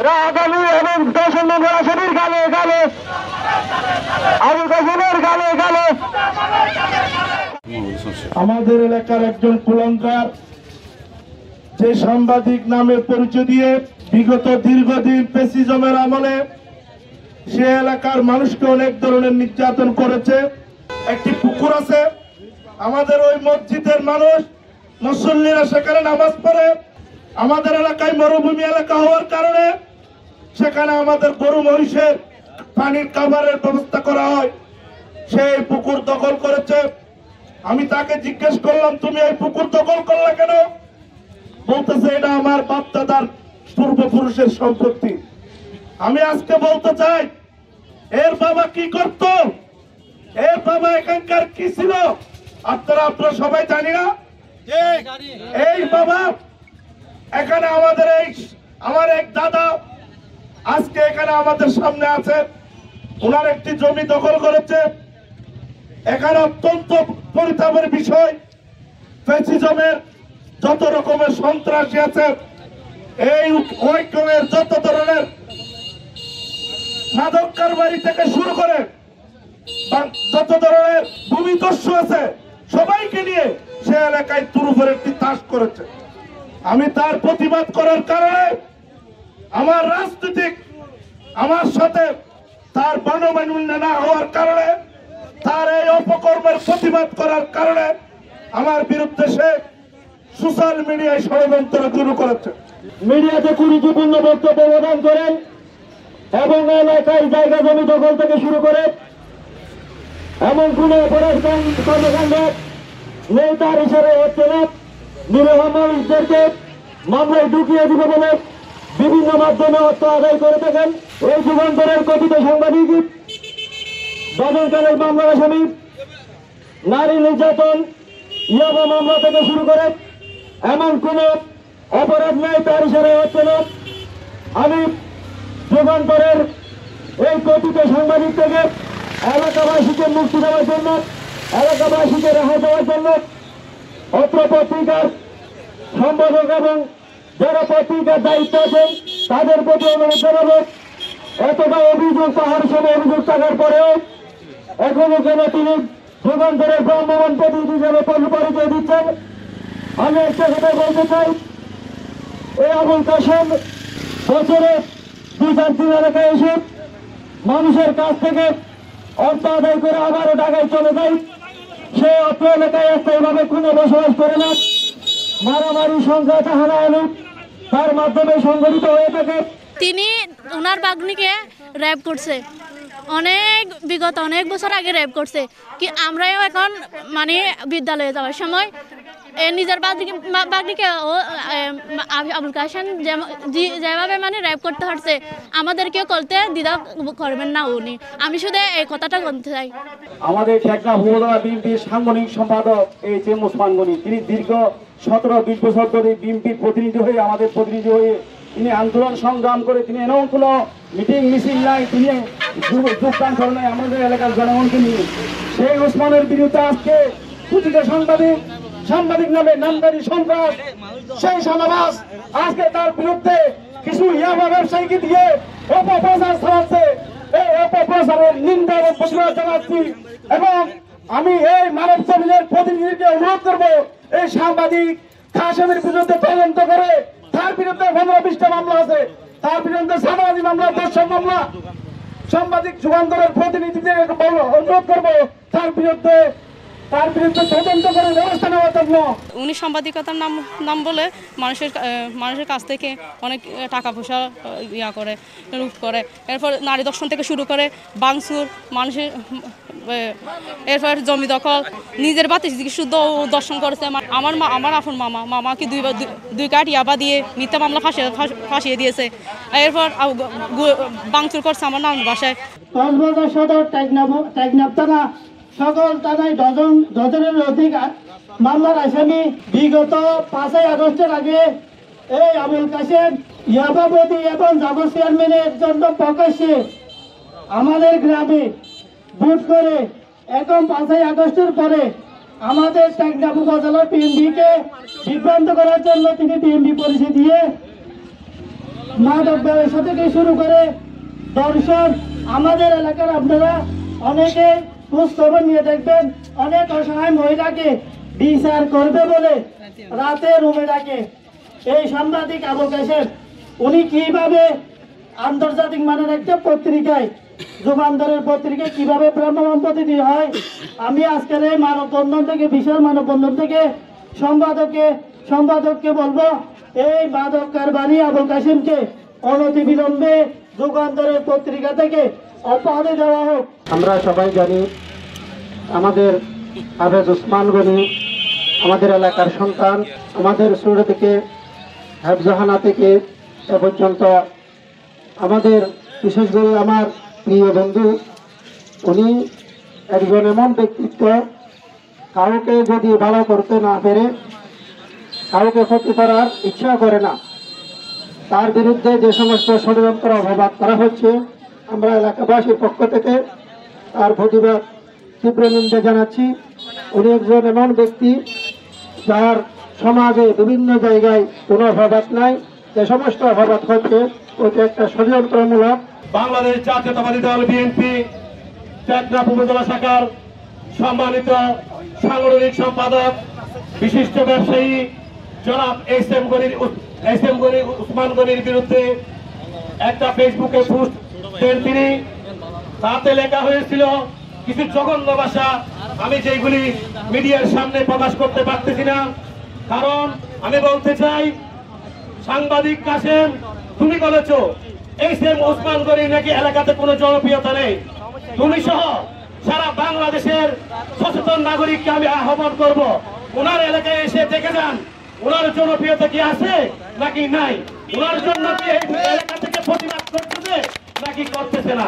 রাগালু এবং 10 নম্বর আসনের গালে গালে আবুল কাসেমের গালে গালে আমাদের এলাকার একজন কুলাঙ্গার যে সাংবাদিক নামে পরিচয় দিয়ে বিগত দীর্ঘদিন ফ্যাসিজমের আমলে সে এলাকার মানুষকে অনেক ধরনের নির্যাতন করেছে। একটি পুকুর আছে আমাদের ওই মসজিদের মানুষ মুসল্লিরা সেখানে নামাজ পড়ে। আমাদের এলাকায় মরুভূমি এলাকা হওয়ার কারণে সেখানে আমাদের গরু মহিষের পানির খাবারের ব্যবস্থা করা হয়। সেই পুকুর দখল করেছে। আমি তাকে জিজ্ঞেস করলাম, তুমি এই পুকুর দখল করলে কেন? বলতেছে এটা আমার বাপ দাদার পূর্বপুরুষের সম্পত্তি। আমি আজকে বলতে চাই, এর বাবা কি করত, এর বাবা এখানকার কি ছিল আপনারা সবাই জানি না। এই বাবা এখানে আমার এক দাদা আজকে এখানে আমাদের সামনে আছে, ওনার একটি জমি দখল করেছে। এখানে অত্যন্ত পরিতাপের বিষয়, ফ্যাসিজমের যত রকমের সন্ত্রাসী আছে, এই ঐক্যের যত ধরনের মাদক কারবারি থেকে শুরু করে যত ধরনের ভূমিদস্যু আছে, সবাইকে নিয়ে সে এলাকায় তুরুফের একটি তাস করেছে। আমি তার প্রতিবাদ করার কারণে আমার রাজনৈতিক আমার সাথে তার বানবানুল্য না হওয়ার কারণে, তার এই অপকর্মের প্রতিবাদ করার কারণে আমার বিরুদ্ধে সে সোশ্যাল মিডিয়ায় ষড়যন্ত্র শুরু করেছে। মিডিয়াতে কুরুচিপূর্ণ বক্তব্য প্রদান করেন এবং এলাকায় জায়গা জমি দখল থেকে শুরু করে এমন কোন অপরাধ কর্মকাণ্ড নেই তার ইশারা হচ্ছে না। নিরীহ মানুষদেরকে মামলায় ঢুকিয়ে দিবে বলে বিভিন্ন মাধ্যমে অর্থ আদায় করে থাকেন। এই যুগান্তরের কথিত সাংবাদিক বাদলকালের মামলার আসামি, নারী নির্যাতন ইয়াবা মামলা থেকে শুরু করে এমন কোন অপরাধ নেই তার ইশারা হচ্ছে না। আমি যুগান্তরের এই কথিত সাংবাদিক থেকে এলাকাবাসীকে মুক্তি দেওয়ার জন্য, এলাকাবাসীকে রেহাই দেওয়ার জন্য অত্র পত্রিকার সম্পাদক এবং যারা পত্রিকার দায়িত্ব আছেন তাদের প্রতি অনুরোধ জানাবো, এতটা অভিযোগ পাহাড় সময় অভিযোগ থাকার পরেও এখনো কেন তিনি যুগান্তরের ভ্রাম্যমাণ প্রতিনিধি হিসেবে পরিচয় দিচ্ছেন। আমি একটা কথা বলতে চাই, এই আবুল কাসেম বছরে 2-4 এলাকায় এসে মানুষের কাছ থেকে অর্থ আদায় করে আবারও ঢাকায় চলে যায়। সে অর্থ এলাকায় স্থায়ীভাবে কোনো বসবাস করে না। মারামারি সংখ্যা হানা আলু তার মাধ্যমে সংগঠিত হয়ে থাকে। তিনি ওনার বাগ্নিকে র্যাপ করছে, বিগত অনেক বছর আগে র্যাপ করছে। কি আমরাও এখন মানে বিদ্যালয়ে যাওয়ার সময় নিজের বাগ্নিকে আবুল কাসেম যেভাবে মানে র্যাপ করতে পারছে, আমাদেরকেও করতে দ্বিধা করবেন না উনি। আমি শুধু এই কথাটা বলতে চাই। আমাদের টেকনাফ উপজেলা বিএনপির সাংগঠনিক সম্পাদক এইচ এম ওসমান গনি, তিনি দীর্ঘ 17-20 বছর ধরে বিএনপির প্রতিনিধি হয়ে আমাদের প্রতিনিধি হয়ে তিনি আন্দোলন সংগ্রাম করে তিনি এমন কোনো মিটিং মিছিল নাই তিনি যোগদান করেন নাই আমাদের এলাকার জনগণকে নিয়ে। সেই ওসমানের বিরুদ্ধে আজকে প্রতিটা সাংবাদিক নামে নামদারি সন্ত্রাস, সেই সমাবেশ আজকে তার বিরুদ্ধে কিছু ইয়াবা ব্যবসায়ীকে দিয়ে অপপ্রচার চালাচ্ছে। এই অপপ্রচারের নিন্দা এবং প্রতিবাদ জানাচ্ছি এবং আমি এই মানব জমিনের প্রতিনিধিকে অনুরোধ করবো, এই সাংবাদিক কাসেমের বিরুদ্ধে তদন্ত করে তার বিরুদ্ধে 15-20টা মামলা আছে, তার বিরুদ্ধে সাদাবাজি মামলা, দর্শন মামলা, সাংবাদিক যুগান্তরের প্রতিনিধিদের অনুরোধ করবো তার বিরুদ্ধে তদন্ত করে ব্যবস্থা নেওয়ার জন্য। উনি সাংবাদিকতার নাম বলে মানুষের কাছ থেকে অনেক টাকা পয়সা করে লুট করে। এরপর নারী দর্শন থেকে শুরু করে বাংসুর মানুষের, এরপর জমি দখল, নিজের বাতি শুদ্ধ দর্শন করেছে। আমার আপন মামাকে 2 কাঠ ইয়াবা দিয়ে মিথ্যা মামলা ফাঁসিয়ে দিয়েছে। এরপর বাংচুর করছে আমার নাম বাসায়। কক্সবাজার সদর টেকনাফ থানা সকল থানায় ডজনের অধিক মামলার আসামি। বিগত 5 আগস্টের আগে এই আবুল কাসেম ইয়াবাবতী এবং জাগো চেয়ারম্যানের জন্য প্রকাশ্যে আমাদের গ্রামে বুট করে এখন 5 আগস্টের পরে আমাদের টেকনাফ উপজেলার বিএনপিকে বিভ্রান্ত করার জন্য তিনি বিএনপি পরিচয় দিয়ে মাদক ব্যবসা থেকে শুরু করে দর্শন, আমাদের এলাকার আপনারা অনেকে খোঁজ খবর নিয়ে দেখবেন, অনেক অসহায় মহিলাকে বিচার করবে বলে রাতে রুমে ডাকে। এই সাংবাদিক আবুল কাশেম উনি কিভাবে আন্তর্জাতিক মানের একটা পত্রিকায়, যুগান্তরের পত্রিকায় কিভাবে ভ্রাম্যমাণ প্রতিনিধি হয়, আমি আজকের এই মানববন্ধন থেকে, বিশাল মানববন্ধন থেকে সম্পাদককে বলবো এই মাদক কারবারি আবুল কাশেমকে অনতি বিলম্বে যুগান্তরের পত্রিকা থেকে অব্যাহতি দেওয়া হোক। আমরা সবাই জানি আমাদের হাফেজ ওসমান গনি আমাদের এলাকার সন্তান, আমাদের ছোট থেকে হেফজাহানা থেকে এ পর্যন্ত আমাদের বিশেষ করে আমার প্রিয় বন্ধু, উনি একজন এমন ব্যক্তিত্ব, কাউকে যদি ভালো করতে না পেরে, কাউকে ক্ষতি করার ইচ্ছা করে না। তার বিরুদ্ধে যে সমস্ত ষড়যন্ত্র অপবাদ করা হচ্ছে, আমরা এলাকাবাসীর পক্ষ থেকে তার প্রতিবাদ তীব্র নিন্দা জানাচ্ছি। উনি একজন এমন ব্যক্তি যার সমাজে বিভিন্ন জায়গায় কোনো অপবাদ নাই, যে সমস্ত অপবাদ হচ্ছে ওইটা একটা ষড়যন্ত্রমূলক। বাংলাদেশ জাতীয়তাবাদী দল বিএনপি টেকনাফ উপজেলা শাখার সম্মানিত সাংগঠনিক সম্পাদক বিশিষ্ট ব্যবসায়ী জনাব এস এম গনি উসমান গনির বিরুদ্ধে একটা ফেসবুকে পোস্ট দেন তিনি। তাতে লেখা হয়েছিল কিছু জঘন্য ভাষা, আমি যেগুলি মিডিয়ার সামনে প্রকাশ করতে পারতেছি না, কারণ আমি বলতে চাই, সাংবাদিক কাশেম তুমি বলেছো এস এম ওসমান গনির নাকি এলাকাতে কোনো জনপ্রিয়তা নেই। তুমি সহ সারা বাংলাদেশের সচেতন নাগরিককে আমি আহ্বান করব, ওনার এলাকায় এসে দেখে যান ওনার জনপ্রিয়তা কি আছে নাকি নাই, ওনার জন্য কি এই এলাকা থেকে প্রতিবাদ করতেছে নাকি করতেছে না।